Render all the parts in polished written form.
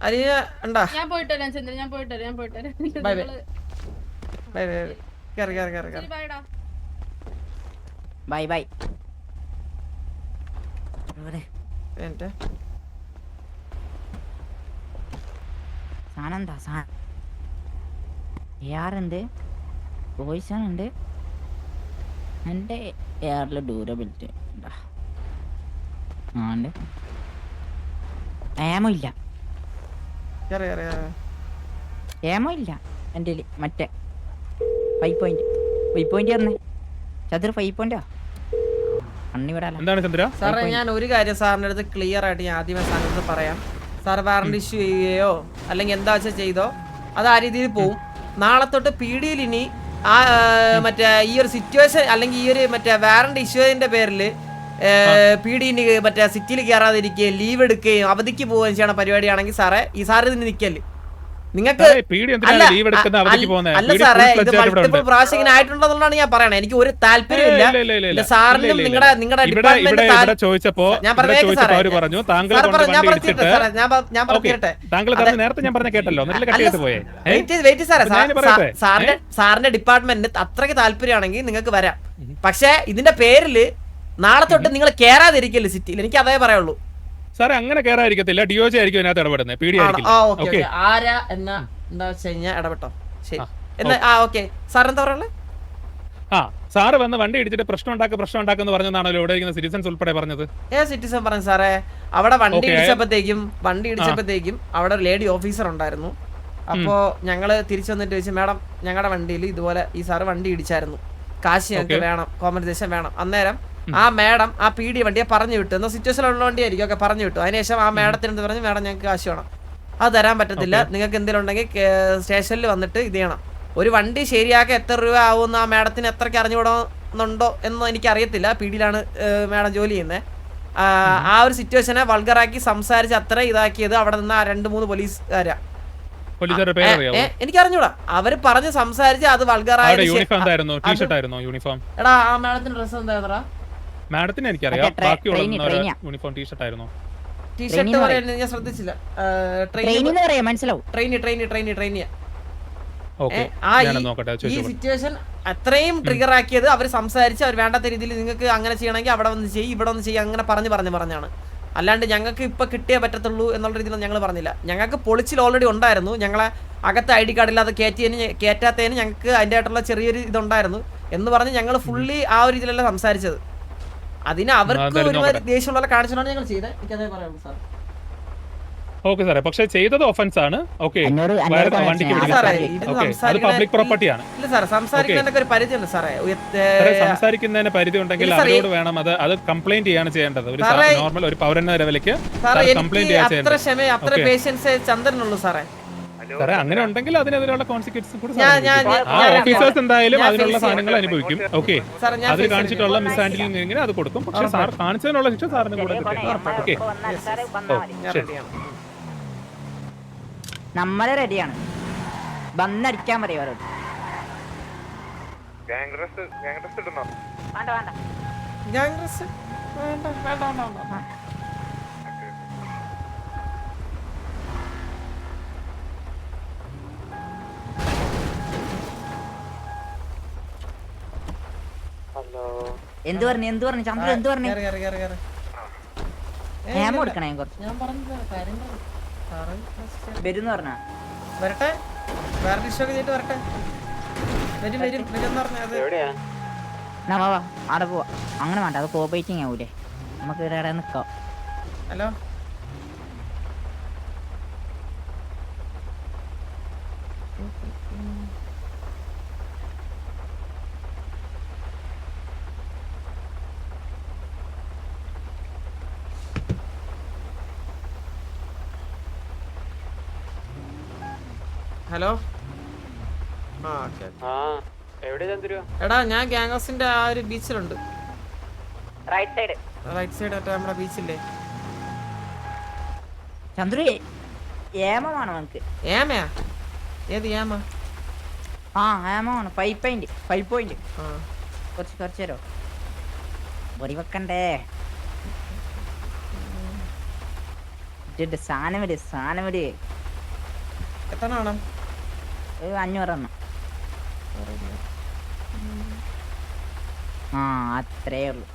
അരിയ ഉണ്ടാ? ഞാൻ പോയിട്ട് വരാം ചന്ദ്രൻ, ഞാൻ പോയിട്ട് വരാം. Bye bye bye bye. കേറി കേറി കേറി കേറി. Bye bye. എന്നിട്ട് സാധനം എന്താ എയറുണ്ട്, പോയിസൺ ഉണ്ട്, എൻ്റെ എയറിൽ ഡ്യൂറബിലിറ്റി ഉണ്ടാ. ഏമോ ഇല്ല, കേറി കേറി കേറി. ഏമോ ഇല്ല എൻ്റെ മറ്റേ 5 പോയിന്റ് തന്നെ. ചതുര 5 പോയിന്റാ അണ്ണി വിടാല. എന്താണ് ചന്ദ്ര? സാറേ ഞാൻ ഒരു കാര്യം സാറിൻ്റെ അടുത്ത് ക്ലിയർ ആയിട്ട് ഞാൻ ആദ്യമേ സാറിൻ്റെ അടുത്ത് പറയാം. സാർ വാറണ്ട് ഇഷ്യൂ ചെയ്യുകയോ അല്ലെങ്കിൽ എന്താ വെച്ചാൽ ചെയ്തോ, അത് ആ രീതിയിൽ പോവും. നാളെ തൊട്ട് PDയിൽ ഇനി ആ മറ്റേ ഈ ഒരു സിറ്റുവേഷൻ അല്ലെങ്കിൽ ഈ ഒരു മറ്റേ വാറണ്ട് ഇഷ്യൂവിന്റെ പേരിൽ PD മറ്റേ സിറ്റിയിൽ കയറാതിരിക്കുകയും ലീവ് എടുക്കുകയും അവധിക്ക് പോവുകയും ചെയ്യണ പരിപാടിയാണെങ്കിൽ സാറേ ഈ സാറ് ഇതിന് നിൽക്കല്ലേ. നിങ്ങൾക്ക് അല്ല സാറേ, ഇത് മൾട്ടിപ്പിൾ പ്രാവശ്യം ഇങ്ങനെ ആയിട്ടുണ്ടെന്നുള്ളതാണ് ഞാൻ പറയണത്. എനിക്ക് ഒരു താല്പര്യമില്ല സാറിനും നിങ്ങളുടെ ഡിപ്പാർട്ട്മെന്റ്. ഞാൻ പറഞ്ഞേട്ടെ സാറിന്റെ ഡിപ്പാർട്ട്മെന്റിന് അത്രയ്ക്ക് താല്പര്യമാണെങ്കിൽ നിങ്ങൾക്ക് വരാം. പക്ഷെ ഇതിന്റെ പേരില് നാളെ തൊട്ട് നിങ്ങൾ കേറാതിരിക്കല്ലേ സിറ്റിയിൽ, എനിക്ക് അതേ പറയുള്ളൂ. സാറേ അങ്ങനെ കേറാതിരിക്കത്തില്ല, DOJ ആയിരിക്കും ഇതിനകത്ത് ഇടപെടുന്നത്. ആരാ എന്താ വെച്ച് കഴിഞ്ഞാൽ ഇടപെട്ടോ. ശരി എന്നാ ഓക്കെ. സാർ എന്താ പറയുള്ളത്? സാറ് വന്ന് വണ്ടി ഇടിച്ചിട്ട് പ്രശ്നം ഉണ്ടാക്കുന്ന പറഞ്ഞതാണല്ലോ ഇവിടെ ഇരിക്കുന്ന സിറ്റിസൺസ് ഉൾപ്പെടെ പറഞ്ഞത്. സിറ്റിസൺ പറഞ്ഞു സാറേ, അവിടെ വണ്ടി ഇടിച്ചപ്പോഴത്തേക്കും അവിടെ ഒരു ലേഡി ഓഫീസർ ഉണ്ടായിരുന്നു. അപ്പോ ഞങ്ങള് തിരിച്ചു വന്നിട്ട് ചോദിച്ചു, മാഡം ഞങ്ങളുടെ വണ്ടിയിൽ ഇതുപോലെ ഈ സാറ് വണ്ടി ഇടിച്ചായിരുന്നു, കാശ് ഞങ്ങൾക്ക് വേണം, കോമ്പൻസേഷൻ വേണം. അന്നേരം ആ മാഡം ആ PD വണ്ടിയെ പറഞ്ഞു വിട്ടു. എന്നാൽ സിറ്റുവേഷൻ ഉള്ള വണ്ടിയായിരിക്കും, ഒക്കെ പറഞ്ഞു വിട്ടു. അതിനുശേഷം ആ മാഡത്തിന് എന്ത് പറഞ്ഞു, മാഡം ഞങ്ങൾക്ക് കാശ് വേണം, അത് തരാൻ പറ്റത്തില്ല, നിങ്ങൾക്ക് എന്തെങ്കിലും ഉണ്ടെങ്കിൽ സ്റ്റേഷനിൽ വന്നിട്ട് ഇത് ചെയ്യണം. ഒരു വണ്ടി ശരിയാക്കാൻ എത്ര രൂപ ആവുമെന്ന് ആ മാഡത്തിന് എത്രയ്ക്ക് അറിഞ്ഞുകൂടുന്നുണ്ടോ എന്ന് എനിക്കറിയത്തില്ല. PDയിലാണ് മാഡം ജോലി ചെയ്യുന്നത്. ആ ഒരു സിറ്റുവേഷനെ വൾഗറാക്കി സംസാരിച്ച് അത്ര ഇതാക്കിയത് അവിടെ നിന്ന് ആ 2-3 പോലീസുകാരാ. എനിക്ക് അറിഞ്ഞൂടാ, അവര് പറഞ്ഞ് സംസാരിച്ച് അത് വൾഗറായ. എടാ ആ മാഡത്തിന്റെ ഡ്രസ് എന്താ? മാഡത്തിന് എനിക്കറിയാം, യൂണിഫോം ടീഷർട്ട് ആയിരുന്നു. ടീഷർട്ട് ഞാൻ ശ്രദ്ധിച്ചില്ല. ഈ സിറ്റുവേഷൻ അത്രയും ട്രിഗർ ആക്കിയത് അവർ സംസാരിച്ച് അവർ വേണ്ടാത്ത രീതിയിൽ നിങ്ങൾക്ക് അങ്ങനെ ചെയ്യണമെങ്കിൽ അവിടെ വന്ന് ചെയ്യും, ഇവിടെ വന്ന് ചെയ്യും, അങ്ങനെ പറഞ്ഞാണ്. അല്ലാണ്ട് ഞങ്ങൾക്ക് ഇപ്പൊ കിട്ടിയേ പറ്റത്തുള്ളൂ എന്നുള്ള രീതിയിലൊന്നും ഞങ്ങൾ പറഞ്ഞില്ല. ഞങ്ങൾക്ക് പൊളിച്ചിൽ ഓൾറെഡി ഉണ്ടായിരുന്നു. ഞങ്ങളെ അകത്ത് ID കാർഡ് ഇല്ലാതെ കയറ്റാത്തതിന് ഞങ്ങൾക്ക് അതിൻ്റെ ആയിട്ടുള്ള ചെറിയൊരു ഇതുണ്ടായിരുന്നു എന്ന് പറഞ്ഞ് ഞങ്ങൾ ഫുള്ളി ആ ഒരു രീതിയിലല്ല സംസാരിച്ചത്. അതിന് അവർക്ക് ഒരുമാതിരി ദേഷ്യമുള്ള കാണിച്ചാണ് ഞങ്ങൾ ചെയ്തത്. എനിക്കതേ പറയാം സാർ. ഓക്കെ സാറേ, പക്ഷേ ചെയ്തത് ഒഫൻസ് ആണ്. ഓക്കെ, പബ്ലിക് പ്രോപ്പർട്ടിയാണ്. ഇല്ല സാറേ, സംസാരിക്കുന്നതിനൊക്കെ ഒരു പരിധി ഉണ്ട് സാറേ. സംസാരിക്കുന്നതിന് പരിധി ഉണ്ടെങ്കിൽ അവരോട് വേണം അത് കംപ്ലൈന്റ് ചെയ്യാണ് ചെയ്യേണ്ടത്. ഒരു നോർമൽ ഒരു പൗരന്റെ ലെവലിലേക്ക് കംപ്ലൈന്റ് അത്ര പേഷ്യൻസ് ചന്ദ്രനുള്ളൂ സാറേ. സാറേ അങ്ങനെ ഉണ്ടെങ്കിൽ അതിനെതിരെയുള്ള കോൺസിക്വൻസ് കൂടി ഓഫീസേഴ്സ് എന്തായാലും അതിനുള്ള സാധനങ്ങൾ അനുഭവിക്കും. ഓക്കെ, അതിൽ കാണിച്ചിട്ടുള്ള മിസ് ഹാൻഡിലിംഗ് അത് കൊടുക്കും. പക്ഷെ സാർ കാണിച്ചതിനുള്ള ശിക്ഷ സാറിന് കൂടെ കിട്ടും. നമ്മള് റെഡിയാണ്, വന്നടിക്കാൻ പറയും അവരോട്. എന്ത് പറഞ്ഞു ചന്ദ്ര? എന്ത് പറഞ്ഞു? ഹേമ കൊടുക്കണേ കുറച്ച് വരും പറഞ്ഞാ വരട്ടെ, വേറെ ഡിഷൊക്കെ ചെയ്തിട്ട് വരട്ടെ. അവിടെ പോവാ. അങ്ങനെ വേണ്ട, അത് കോപ്പറേറ്റിംഗ് ആവൂലേ, നമുക്ക് ഇവിടെ നിക്കാം. Hello hello. എടാ ഞാൻ ഗാംഗോസിന്റെ ആ ഒരു ബീച്ചിലുണ്ട്. റൈറ്റ് സൈഡ് നമ്മുടെ ബീച്ചില്ലേ ചന്ദ്രു? ഏമാണ് നമുക്ക്. ഏമയാ? ഏത് ഏമ? ഏമാണ്. 5 പോയിന്റ് കുറച്ച് തരോ? പൊറി വെക്കണ്ടേ? സാധനം എത്ര വേണം? 500 എണ്ണം. ആ അത്രേ ഉള്ളു.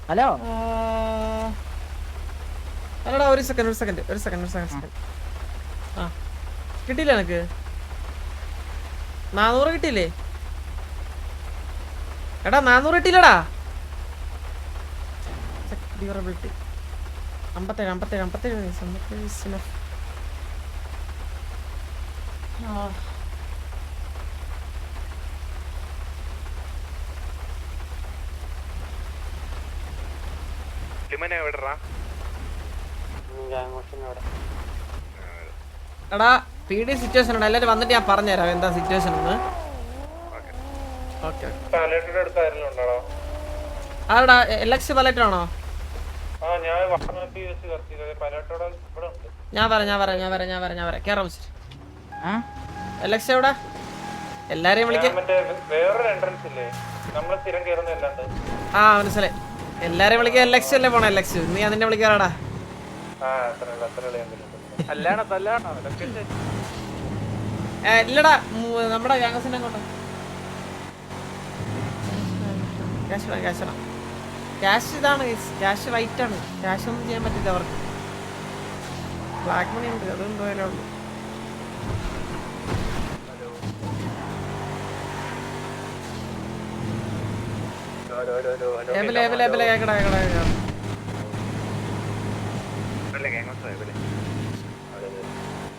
ഹലോ അല്ലടാ ഒരു സെക്കൻഡ്. ആ കിട്ടിയില്ല എനക്ക് 400 കിട്ടിയില്ലേ? എടാ 400 കിട്ടിയില്ലടാ. ഡ്യൂറബിലിറ്റി 57 വയസ്സ്. എടാ PD സിറ്റുവേഷൻ ഉണ്ട്. എല്ലാരും വന്നിട്ട് ഞാൻ പറഞ്ഞുതരാം എന്താ സിറ്റുവേഷൻ എന്ന്. ആടാ LX പലറ്റാണോ? ഞാൻ പറയാം കേറാം. LX എവിടെ? എല്ലാരെയും വിളിക്ക. ആ മനസ്സിലായി. എല്ലാരെയും വിളിക്കാൻ LX അല്ലേ പോണ? LX നീ അതിന്റെ വിളിക്കാറാടാ. ഇല്ലടാ നമ്മുടെ ഗ്യാങ്സിന്റെ അങ്ങോട്ട് ക്യാഷ് ഇതാണ്. ക്യാഷ് റൈറ്റ് ആണ്. ക്യാഷ് ഒന്നും ചെയ്യാൻ പറ്റില്ല അവർക്ക്. ബ്ലാക്ക് മണി ഉണ്ട്, അതെന്തോ ഉള്ളു.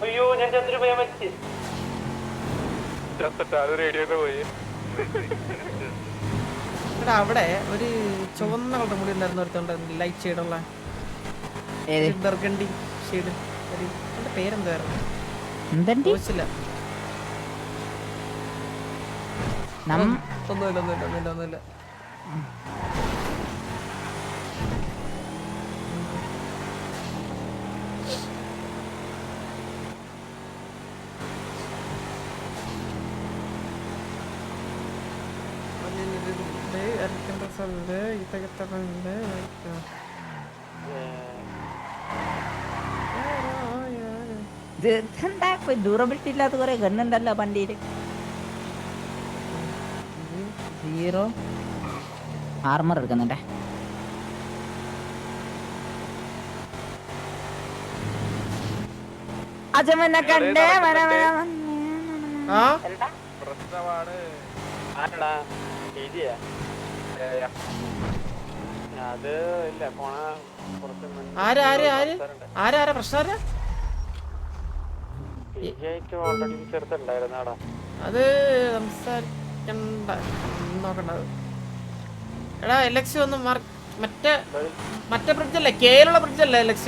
അയ്യോ ഞാൻ ചന്ദ്രപോയ മരിച്ചു. അവിടെ ഒരു ചുവന്ന കളർ മുടി ഉണ്ടായിരുന്നു ഒരുത്തോണ്ട് ലൈറ്റ് ഷെയ്ഡുള്ള ബർഗണ്ടി ഷെയ്ഡ്. എന്റെ പേരെന്തായിരുന്നു? ഒന്നുമില്ല. ഡ്യൂറബിലിറ്റി ഇല്ലാത്ത കുറെ ഗണ്ണുണ്ടല്ലോ വണ്ടിയില്. 0 ആർമർ എടുക്കുന്നുണ്ടേ. അജമനെ കണ്ടേ പ്രശ്നമാണ്. അത് ഇല്ല പോണ ആരാ പ്രശ്നം? ഓൾറെഡി ചെറുത്തുണ്ടായിരുന്നാടാ. അത് സംസാരിക്കണ്ട നോക്കണ്ടത്. എടാ LX ഒന്ന് മറ്റേ ബ്രിഡ്ജല്ലേ? കേരള ബ്രിഡ്ജല്ലേ LX?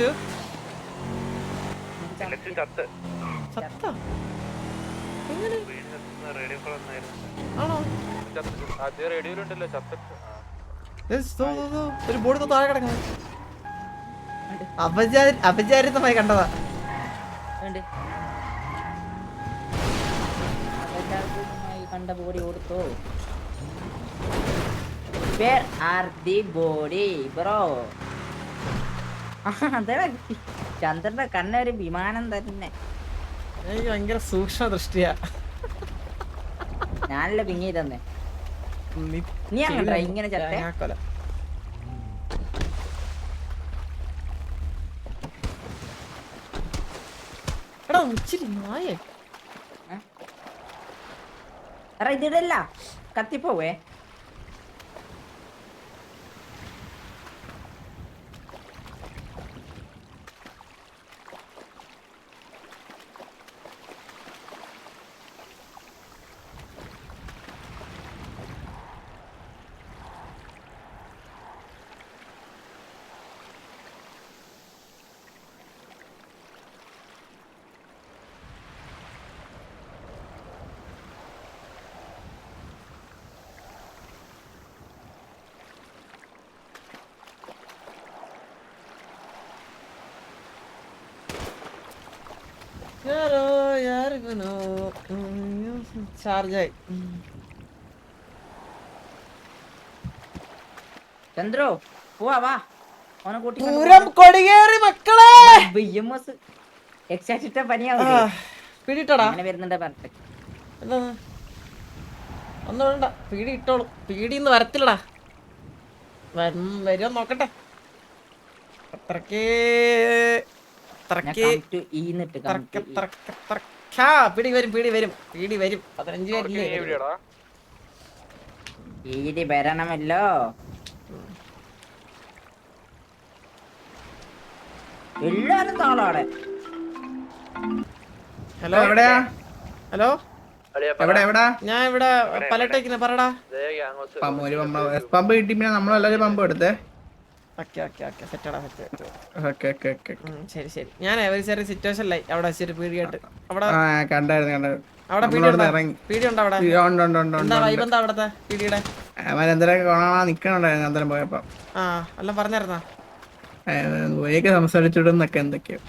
ആണോ? ഒരു ബോർഡ് താഴെ കിടക്കുന്നത് അപചാരിതമായി കണ്ടതാ. കണ്ട ബോഡി കൊടുത്തോ? Where are the body bro? ചന്ദ്രന്റെ കണ്ണൊരു വിമാനം തന്നെ. എനിക്ക് ഭയങ്കര സൂക്ഷ്മ ദൃഷ്ടിയാ. ഞാനല്ലേ പിങ്ങി തന്നെ. നീ അങ്ങനെ ഇങ്ങനെ ചത്തേ? എടാ ഇച്ചിരി നായേ. ഇതിടല്ല കത്തിപ്പോവേ. ചാർജായി. ചന്ദ്രു പോവാ വാ ഓനെ കൂട്ടി പൂരം കൊടിയേറി മക്കളെ. എക്സാക്ട് പനിയാവൂലേ പിടിയിട്ടടാ. അങ്ങനെ വരുന്നുണ്ട് പറഞ്ഞിട്ട് എന്താ ഒന്നും വേണ്ട, പീടി ഇട്ടോളൂ. പീടിന്ന് വരത്തില്ലടാ. വരുമോ നോക്കട്ടെ. അത്രക്ക് പിടി വരും, പീടി വരും, പീടി വരും. 15 പേരില്ലേ? ഈടി വരണമല്ലോ. എല്ലാരും താളാടെ. ഹലോ എവിടെയാ? ഹലോ എവിടാ? ഞാൻ ഇവിടെ പലട്ടേക്കുന്ന പറടാ. ഒരു പമ്പ് കിട്ടി, പിന്നെ നമ്മളെല്ലാരും പമ്പ് എടുത്തേ. ശരി ശരി. ഞാൻ ഒരു ചെറിയ സിറ്റുവേഷനിലായി അവിടെ. ശരി, പീടിയായിട്ട് അവിടെ കണ്ടായിരുന്നു. അവിടെ പീടി ഉണ്ടോ അവിടെ? എന്താ വൈബന്താ അവിടത്തെ പീടിയുടെ? എന്തൊക്കെ കാണാൻ നിക്കണുണ്ടായിരുന്നു അന്തരം പോയപ്പോ. ആ എല്ലാം പറഞ്ഞായിരുന്നാ? സംസാരിച്ചിടുന്നൊക്കെ എന്തൊക്കെയോ.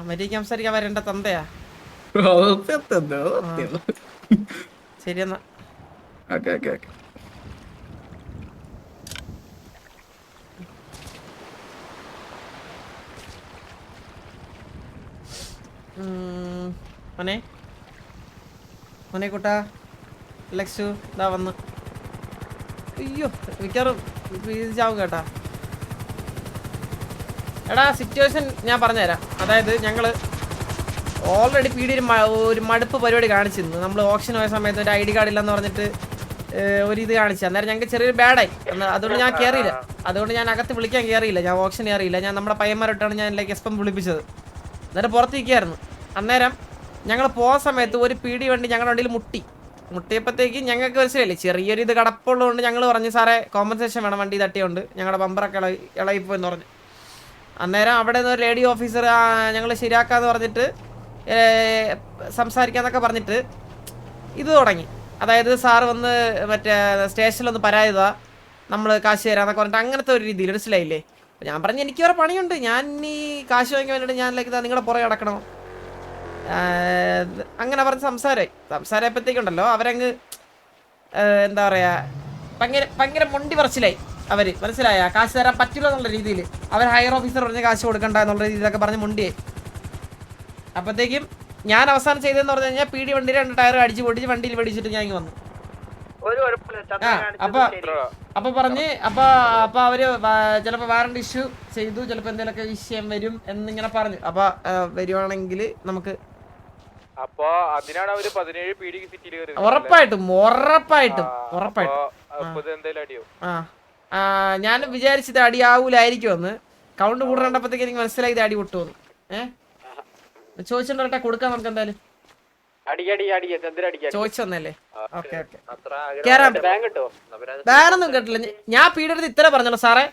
മര്യാദക്ക് സംസാരിക്കാൻ വരേണ്ട തന്തയാ. ശരി എന്നാ. ഓക്കെ. മോനെ കൂട്ടാ, ലക്സു ഇതാ വന്ന്. അയ്യോ മിക്കവാറും ചാവും കേട്ടാ. എടാ സിറ്റുവേഷൻ ഞാൻ പറഞ്ഞുതരാം. അതായത് ഞങ്ങള് ഓൾറെഡി ഒരു മടുപ്പ് പരിപാടി കാണിച്ചിരുന്നു. നമ്മൾ ഓപ്ഷൻ പോയ സമയത്ത് ഒരു ID കാർഡ് ഇല്ലെന്ന് പറഞ്ഞിട്ട് ഒരു ഇത് കാണിച്ചു. അന്നേരം ഞങ്ങൾക്ക് ചെറിയൊരു ബാഡായി. അതുകൊണ്ട് ഞാൻ കയറിയില്ല. അതുകൊണ്ട് ഞാൻ അകത്ത് വിളിക്കാൻ കയറിയില്ല. ഞാൻ ഓപ്ഷൻ കയറിയില്ല. ഞാൻ നമ്മുടെ പയ്യന്മാരോട്ടാണ് ഞാൻ എസ്പം വിളിപ്പിച്ചത്. അന്നേരം പുറത്തിരിക്കുകയായിരുന്നു. അന്നേരം ഞങ്ങൾ പോകുന്ന സമയത്ത് ഒരു PD വണ്ടി ഞങ്ങളുടെ വണ്ടിയിൽ മുട്ടിയപ്പോഴത്തേക്ക് ഞങ്ങൾക്ക് മനസ്സിലായില്ലേ ചെറിയൊരു ഇത് കടപ്പുള്ളതുകൊണ്ട് ഞങ്ങൾ പറഞ്ഞു, സാറേ കോമ്പൻസേഷൻ വേണം, വണ്ടി തട്ടിയുണ്ട്, ഞങ്ങളുടെ ബമ്പറൊക്കെ ഇളകിപ്പോയെന്ന് പറഞ്ഞു. അന്നേരം അവിടെ നിന്ന് ഒരു ലേഡി ഓഫീസർ ഞങ്ങൾ ശരിയാക്കാന്ന് പറഞ്ഞിട്ട് സംസാരിക്കാന്നൊക്കെ പറഞ്ഞിട്ട് ഇത് തുടങ്ങി. അതായത് സാറ് വന്ന് മറ്റേ സ്റ്റേഷനിലൊന്ന് പരാതിതാ, നമ്മൾ കാശ് തരാന്നൊക്കെ പറഞ്ഞിട്ട് അങ്ങനത്തെ ഒരു രീതിയിൽ മനസ്സിലായില്ലേ. അപ്പോൾ ഞാൻ പറഞ്ഞു എനിക്ക് വേറെ പണിയുണ്ട്, ഞാൻ ഈ കാശ് വാങ്ങിക്കാൻ വേണ്ടിയിട്ട് ഞാൻ നിങ്ങളുടെ പുറകെ കിടക്കണോ അങ്ങനെ പറഞ്ഞ് സംസാരമായപ്പോഴത്തേക്കുണ്ടല്ലോ അവരങ്ങ് എന്താ പറയുക ഭയങ്കര മുണ്ടി പറച്ചിലായി. അവർ മനസ്സിലായ കാശ് തരാൻ പറ്റില്ല എന്നുള്ള രീതിയിൽ അവർ ഹയർ ഓഫീസർ പറഞ്ഞ് കാശ് കൊടുക്കണ്ട എന്നുള്ള രീതിയിലൊക്കെ പറഞ്ഞ് മുണ്ടിയായി. അപ്പോഴത്തേക്കും ഞാൻ അവസാനം ചെയ്തതെന്ന് പറഞ്ഞു കഴിഞ്ഞാൽ PD വണ്ടി 2 ടയർ അടിച്ച് പൊട്ടിച്ച് വണ്ടിയിൽ വെടിച്ചിട്ട് ഞാൻ ഇങ്ങ് വന്നു. അപ്പൊ പറഞ്ഞ് അപ്പൊ അവര് ചിലപ്പോ വാറണ്ടി ഇഷ്യൂ ചെയ്തു, ചിലപ്പോ എന്തെങ്കിലുമൊക്കെ വിഷയം വരും എന്നിങ്ങനെ പറഞ്ഞു. അപ്പൊ വരുവാണെങ്കിൽ നമുക്ക് ഉറപ്പായിട്ടും ഞാൻ വിചാരിച്ചത് അടിയാവൂലായിരിക്കുമെന്ന്. കൗണ്ട് കൂടേണ്ടപ്പോഴത്തേക്ക് എനിക്ക് മനസ്സിലായി ഇത് അടി പൊട്ടുമെന്ന്. ചോദിച്ചിട്ട് കൊടുക്കാം നമുക്ക് എന്തായാലും. ചോദിച്ചു വന്നല്ലേ? ഓക്കെ ബാനൊന്നും കേട്ടില്ല. ഞാൻ പീടി എടുത്ത് ഇത്ര പറഞ്ഞല്ലോ സാറേ,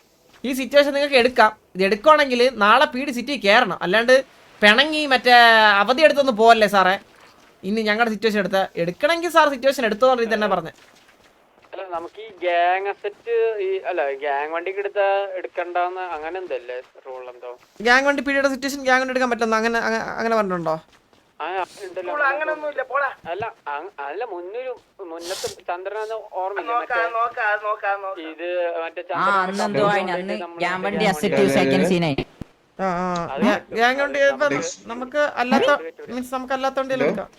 ഈ സിറ്റുവേഷൻ നിങ്ങൾക്ക് എടുക്കാം. ഇത് എടുക്കുവാണെങ്കിൽ നാളെ പീടി സിറ്റി കയറണം, അല്ലാണ്ട് പിണങ്ങി മറ്റേ അവധി എടുത്തൊന്നും പോവല്ലേ സാറേ. ഇനി ഞങ്ങളുടെ സിറ്റുവേഷൻ എടുക്കണമെങ്കിൽ സാർ സിറ്റുവേഷൻ എടുത്തോന്ന രീതി തന്നെ പറഞ്ഞേ. നമുക്ക് ഈ ഗ്യാങ് അസറ്റ് ഗ്യാങ് വണ്ടിക്ക് എടുക്കണ്ടെന്ന് അങ്ങനെ എന്തല്ലേ റൂൾ എന്തോ? ഗ്യാങ് വണ്ടി പീടിയുടെ സിറ്റുവേഷൻ ഗ്യാങ് വണ്ടി എടുക്കാൻ പറ്റുന്ന അങ്ങനെ പറഞ്ഞിട്ടുണ്ടോ? അല്ല മുന്നത്തെ ചന്ദ്രനാഥ് ഓർമ്മയില്ല, ഇത് മറ്റേ ഗ്യാങ് വണ്ടി നമുക്ക് അല്ലാത്ത മീൻസ് നമുക്ക് അല്ലാത്തോണ്ട് എടുക്കാം.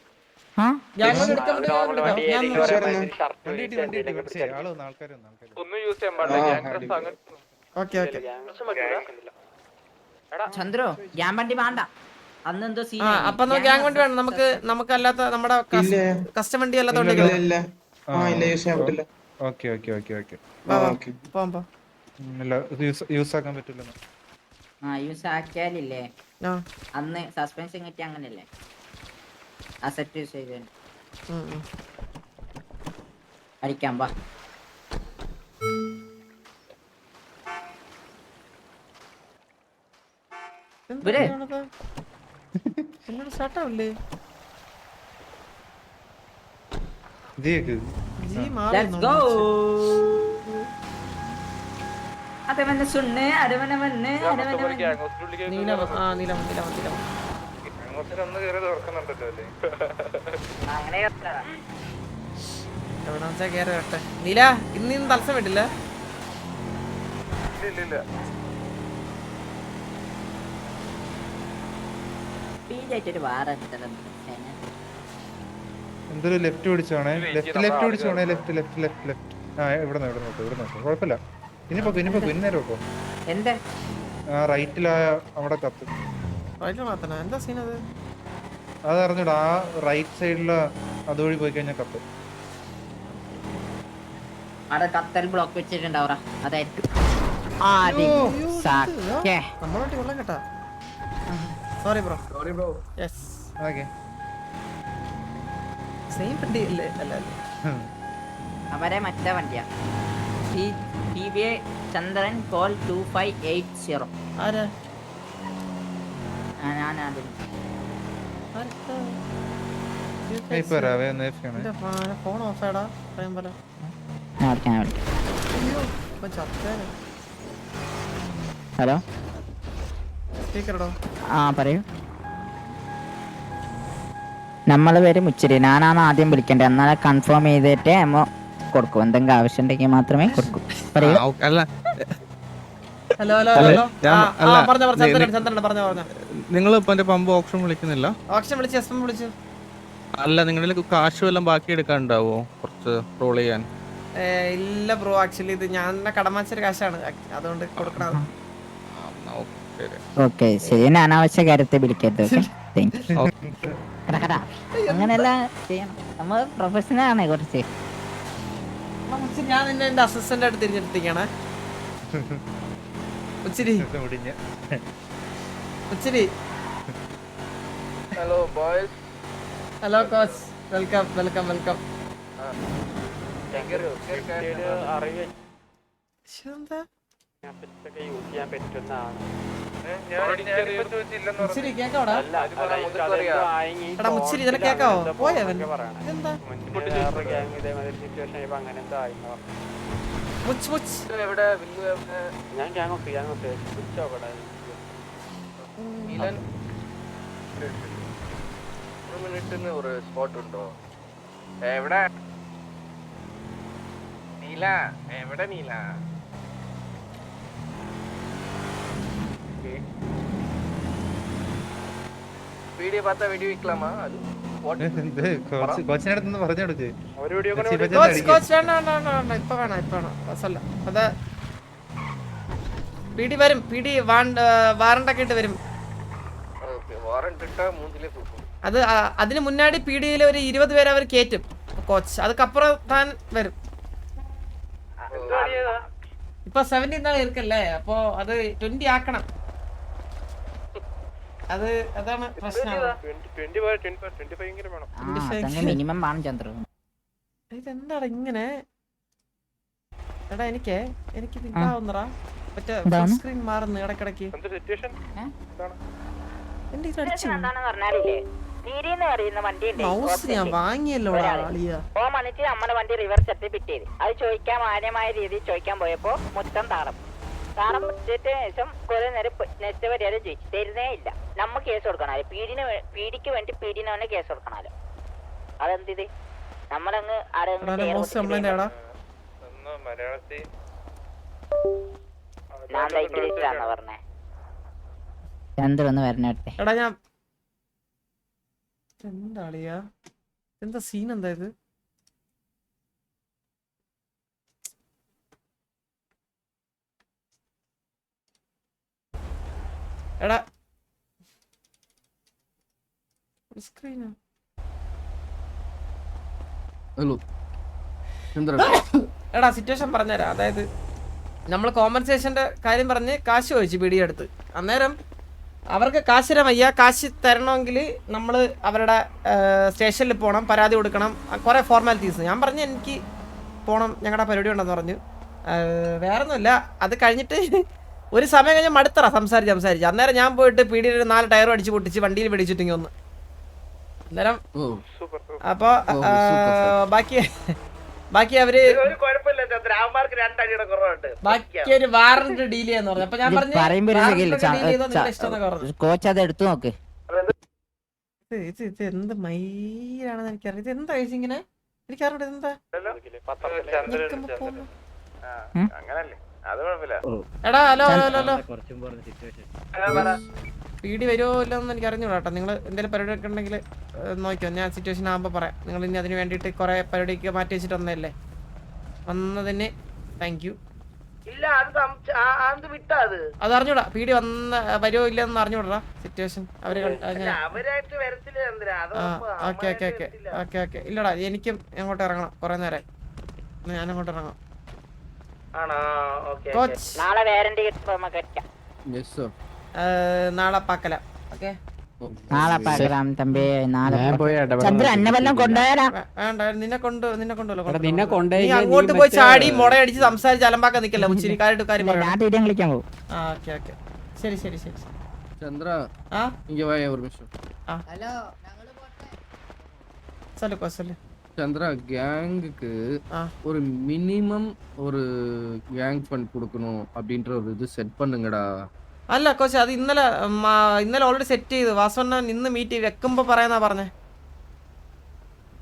ചന്ദ്രോ ഗ്യാൻ വണ്ടി വേണ്ട. അപ്പൊ ഗ്യാങ് വണ്ടി വേണം നമുക്ക് അല്ലാത്ത നമ്മുടെ കസ്റ്റം വണ്ടി അല്ലാത്തോണ്ട് യൂസ് ആക്കിയാലില്ലേ അന്ന് സസ്പെൻഷൻ കിട്ടി അങ്ങനല്ലേ അസറ്റ് യൂസ് ചെയ്ത അടിക്കാൻ പാ. സ്റ്റാർട്ടാവില്ലേ? അങ്ങനെ എവിടെ വെച്ചാ കേറി വരട്ടെ. നീല ഇന്ന് തത്സം വേണ്ടില്ല. ഒരു വാറ എന്തൊരു ലെഫ്റ്റ് പിടിച്ചോണേ, ലെഫ്റ്റ് പിടിച്ചോണേ, ലെഫ്റ്റ്. ആ ഇവിടെ നോക്കും കുഴപ്പമില്ല. ഇനി നേരെ പോക്കോ. എന്താ റൈറ്റിലാ അവിടെ കത്ത്. എന്താ സീൻ അത്? അത് അറിഞ്ഞൂടാ, ആ റൈറ്റ് സൈഡില് അതുവഴി പോയി കഴിഞ്ഞാൽ കത്ത്. അവിടെ കത്തൽ ബ്ലോക്ക് വെച്ചിട്ടുണ്ടാവറ അതായിരിക്കും. നമ്മളോട്ട് കൊള്ളാം കേട്ടാ. Sorry bro. Yes okay. Same വണ്ടി അല്ലേ? അല്ല അവരെ മറ്റേ വണ്ടിയാ. TBA ചന്ദ്രൻ കോൾ 2580. ആരാ? ഞാനാണ്. ഫോൺ ഓഫ് ആടാ പറയാൻ പോലെ. ഹലോ സ്പീക്കറോ? ആ പറയൂ. നമ്മളെ പേര് മുച്ചിരി. ഞാനാണ് ആദ്യം വിളിക്കേണ്ടത്. എന്നാലും കൺഫേം ചെയ്തിട്ട് അമ്മ കൊടുക്കും. എന്തെങ്കിലും ആവശ്യം ഉണ്ടെങ്കിൽ മാത്രമേ കൊടുക്കൂ. പറയൂ. ഹലോ നിങ്ങൾ ഇപ്പൊ എന്റെ പമ്പ് ഓപ്ഷൻ വിളിക്കുന്നില്ല? ഓപ്ഷൻ വിളിച്ചു, എസ് എം വിളിച്ചു. അല്ല, നിങ്ങളുടെ കാശ് വല്ലതും ബാക്കി എടുക്കാനുണ്ടാവോ കുറച്ച് റോൾ ചെയ്യാൻ? ഇല്ല ബ്രോ, ആക്ച്വലി ഇത് ഞാൻ കടമാച്ചൊരു കാശാണ്, അതുകൊണ്ട് കൊടുക്കണം. ഓക്കെ ശരി, ഞാൻ അനാവശ്യ കാര്യത്തെ വിളിക്കരുത്. അങ്ങനെയല്ല ചെയ്യണം, നമ്മൾ പ്രൊഫഷണൽ ആണ് കുറച്ച്. ഞാൻ നിന്നെ എന്റെ അസിസ്റ്റന്റ് ആയിട്ട് തിരിഞ്ഞെടുത്തിരിക്കണേ. ഉച്ചിരി hello boys. Hello coach, welcome. മുച്ചിരി കേക്കാവോടാ? എടാ മുച്ചിരി ഇതിനെ കേക്കാവോ? പോയവൻ എന്താ ഞാൻ ഒരു സ്പോട്ട് ഉണ്ടോ? എവിടെ നീല? എവിടെ നീല? വീഡിയോ பார்த்தா വീഡിയോ വിക്ലാമാ? അത് കോച്ചിനടുത്ത് പറഞ്ഞു കൊടുക്ക്. ഒരു വീഡിയോ ഇപ്പൊ വേണം അസല്ല. അത് പിടി വരും, പിടി വാറണ്ടൊക്കെ ഇട്ട് വരും. അത് അതിന് മുന്നാടി പിടിയിൽ ഒരു 20 പേര് അവർ കേറ്റും കോച്ച്. അതുക്കപ്പുറം താൻ വരും. ഇപ്പൊ 17 നാൾ ഇരിക്കല്ലേ, അപ്പൊ അത് 20 ആക്കണം. അതാണ് പ്രശ്നം. ഇതെന്താടാ ഇങ്ങനെ? എടാ എനിക്ക് ഇതാവുന്നറാ മറ്റേ സ്ക്രീൻ മാറുന്നു ഇടക്കിടക്ക്. എന്റെ ഇതടിച്ചു മൗസ് ഞാൻ വാങ്ങിയല്ലോ. നമ്മുടെ വണ്ടി റിവേഴ്സ് സർട്ടിഫിക്കറ്റ് ചെയ്ത് അത് ചോദിക്കാൻ മാന്യമായ രീതിയിൽ ചോദിക്കാൻ പോയപ്പോ മൊത്തം താളം പിടിച്ചിട്ട് ശേഷം കുറെ നേരം നെക്സ്റ്റ് പരിഹാരം ചോദിച്ചു തരുന്നേ ഇല്ല. നമ്മ കേസ് കൊടുക്കണല്ലോ, പീഡിക്ക് വേണ്ടി പീഡിനെ തന്നെ കേസ് കൊടുക്കണല്ലോ. അതെന്ത് നമ്മളങ്ങ് ഇംഗ്ലീഷിലാണെന്ന് പറഞ്ഞേ. ചന്ദ്രന്ന് വരണട്ടെ. എടാ ഞാൻ എന്താളിയാ, എന്താ സീൻ? എന്താ ഇത്? എടാ സ്ക്രീനാ? എടാ സിറ്റുവേഷൻ പറഞ്ഞുതരാം. അതായത് നമ്മൾ കോമ്പൻസേഷന്റെ കാര്യം പറഞ്ഞ് കാശ് ചോദിച്ചു പിടിയെടുത്ത്. അന്നേരം അവർക്ക് കാശ് തരാൻ വയ്യ. കാശ് തരണമെങ്കിൽ നമ്മൾ അവരുടെ സ്റ്റേഷനിൽ പോകണം, പരാതി കൊടുക്കണം, കുറേ ഫോർമാലിറ്റീസ്. ഞാൻ പറഞ്ഞു എനിക്ക് പോകണം, ഞങ്ങളുടെ പരിപാടി ഉണ്ടെന്ന് പറഞ്ഞു. വേറൊന്നുമില്ല. അത് കഴിഞ്ഞിട്ട് ഒരു സമയം കഴിഞ്ഞാൽ മടുത്തറ സംസാരിച്ച്. അന്നേരം ഞാൻ പോയിട്ട് പീടിയിൽ 4 ടയറും അടിച്ച് പൊട്ടിച്ച് വണ്ടിയിൽ പിടിച്ചിട്ടിങ്ങി ഒന്ന്. അന്നേരം അപ്പൊ ബാക്കി അവര് ബാക്കി ഒരു വാറന്റ് ഡീൽ ചെയ്യാന്ന് പറഞ്ഞു. അപ്പൊ ഞാൻ പറഞ്ഞു കോച്ച് അത് എടുത്തു നോക്ക്. ഇത് എന്ത് മയിലാണെന്ന് എനിക്കറിയാം. ഇത് എന്താ കഴിച്ചു ഇങ്ങനെ? എനിക്കറിയാം എന്താ. എടാ ഹലോ പീടി വരുമോ ഇല്ലെന്ന് എനിക്ക് അറിഞ്ഞൂടാ കേട്ടോ. നിങ്ങൾ എന്തെങ്കിലും പരിപാടി ഒക്കെ ഉണ്ടെങ്കിൽ നോക്കിയോ, ഞാൻ സിറ്റുവേഷൻ ആകുമ്പോൾ പറയാം. നിങ്ങൾ ഇനി അതിന് വേണ്ടിയിട്ട് കുറെ പരിപാടിക്ക് മാറ്റി വെച്ചിട്ട് വന്നതല്ലേ. വന്നതിന് താങ്ക് യു. അത് അറിഞ്ഞൂടാ, പീടി വന്ന വരുമോ ഇല്ലെന്ന് അറിഞ്ഞൂടാ സിറ്റുവേഷൻ. അവര് okay okay okay okay okay. ഇല്ലടാ എനിക്കും അങ്ങോട്ട് ഇറങ്ങണം, കുറെ നേരം ഞാനങ്ങോട്ട് ഇറങ്ങാം. കോച്ച് നാളെ വാറന്റി കിട്ടുമ്പോ നമുക്ക് അടിക്കാം. നാളെ പാക്കല. ഓക്കെ നാളെ പാക്കലാം തമ്പി. നാളെ ചന്ദ്ര എന്നെ വല്ലതും കൊണ്ടുപോയാലാ? വേണ്ട, നിന്നെ കൊണ്ടുവല്ലോ. നിന്നെ കൊണ്ടേ നീ അങ്ങോട്ട് പോയി ചാടി മുടയടിച്ച് സംസാരിച്ച് അലമ്പാക്കാൻ നിക്കല്ല. മുച്ചിരി കാര്യം കാര്യം കളിക്കാൻ പോകും. ഓക്കെ ഓക്കെ ശരി ശരി ശരി. ചന്ദ്ര ആ இங்க வா ஒரு நிமிஷம். ഹലോ சொல்லு கோ சொல்லு. சந்திரா கேங்குக்கு ஆ. ஒரு மினிமம் ஒரு கேங் ஃபண்ட் கொடுக்கணும் அப்படின்ற ஒரு இது செட் பண்ணுங்கடா. അല്ല കോച്ച്, അത് ഇന്നലെ ഓൾറെഡി സെറ്റ് ചെയ്തു. വാസവണ്ണൻ ഇന്ന് മീറ്റ് വെക്കുമ്പോൾ പറയാന്നാ പറഞ്ഞേ.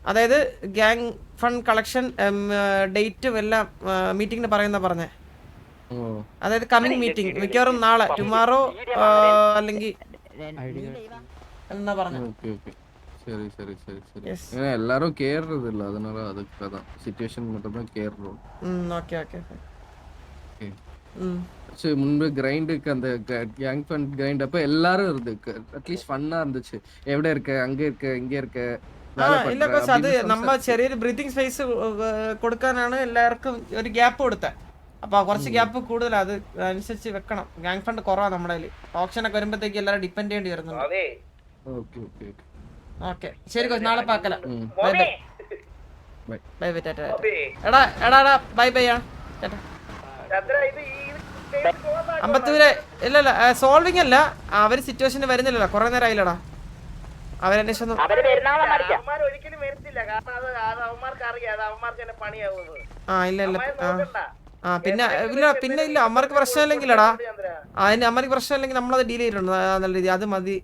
അതായത് ഗ്യാങ് ഫണ്ട് കളക്ഷൻ ഡേറ്റും എല്ലാം മീറ്റിംഗിന് പറയുന്ന പറഞ്ഞേ. ஓ അതായത് കമ്മിങ് മീറ്റിംഗ് മിക്കവാറും നാളെ ടുമാറോ അല്ലെങ്കിൽ എന്നാ പറഞ്ഞേ. ஓகே ஓகே சரி சரி சரி சரி. Yes. ஏன்னா எல்லாரும் கேர்றது இல்ல, அதனால அதுக்கு தான் சிச்சுவேஷன் மட்டும் தான் கேர்றோம். Okay okay okay. சரி, முன்பு கிரைண்டுக்கு அந்த கேங் ஃபண்ட் கிரைண்ட் அப்ப எல்லாரும் இருக்கு. அட்லீஸ்ட் ஃபன்னா இருந்துச்சு. எവിടെ இருக்க, அங்க இருக்க, இங்க இருக்க, வேலை ഇല്ല பண்ற കോച്ച്, അത് அப்படின்னு നമ്മ ചെറിയൊരു ബ്രീത്തിങ് സ്പേസ് കൊടുക്കാനാണ് എല്ലാവർക്കും ഒരു ഗ്യാപ്പ് കൊടുത്തത്. അപ്പൊ കുറച്ച് ഗ്യാപ്പ് കൂടുതലാണ്, അത് അനുസരിച്ച് വെക്കണം. ഗ്യാങ് ഫണ്ട് കുറവാണ് നമ്മുടെ കയ്യിൽ. ഓപ്ഷനൊക്കെ വരുമ്പോഴത്തേക്ക് എല്ലാവരും ഡിപ്പെൻഡ് ചെയ്യേണ്ടി വരുന്നുണ്ട്. Okay okay okay. ഓക്കെ ശരി കോച്ച്, നാളെ പാക്കല. ம். Bye bye bye. Bye bye Tata. എടാ എടാ എടാ ബൈ ബൈ ആ ടാറ്റ. അമ്പത്തൂര് ഇല്ല സോൾവിങ് അല്ല, അവര് സിറ്റുവേഷന് വരുന്നില്ലല്ലോ, കുറെ നേരം ആയില്ലടാ. അവരന്വേഷണം അവര് പെരുന്നാളെ മരിക്കാം. ആ ഇല്ല ഇല്ല ആ പിന്നെ ഇല്ല പിന്നെ ഇല്ല അമ്മർക്ക് പ്രശ്നമില്ലെങ്കിലടാ. അതിന് അമ്മക്ക് പ്രശ്നമില്ലെങ്കിൽ നമ്മളത് ഡീൽ ചെയ്തിട്ടുണ്ട് നല്ല രീതി. അത് മതി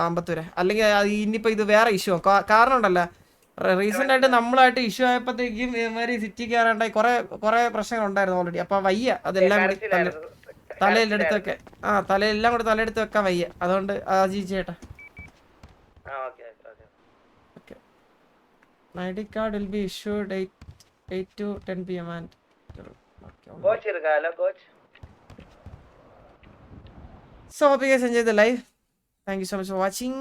അമ്പത്തൂരെ. അല്ലെങ്കിൽ ഇനിയിപ്പോ ഇത് വേറെ ഇഷ്യൂ കാരണം ഉണ്ടല്ലോ. റീസെന്റ് ആയിട്ട് നമ്മളായിട്ട് ഇഷ്യൂ ആയപ്പോഴത്തേക്കും ഇവര് സിറ്റി കയറാണ്ടായി കുറെ പ്രശ്നങ്ങൾ ഉണ്ടായിരുന്നു ഓൾറെഡി. അപ്പൊ വയ്യ അതെല്ലാം കൂടി തലയിലെടുത്ത് വെക്കാൻ. തലയെല്ലാം കൂടി തലയെടുത്ത് വെക്കാൻ വയ്യ. അതുകൊണ്ട് ചേട്ടാ ID card will be issued 8 to 10 PM and coach irukala coach. So hope you guys enjoyed the live. Thank you so much for watching.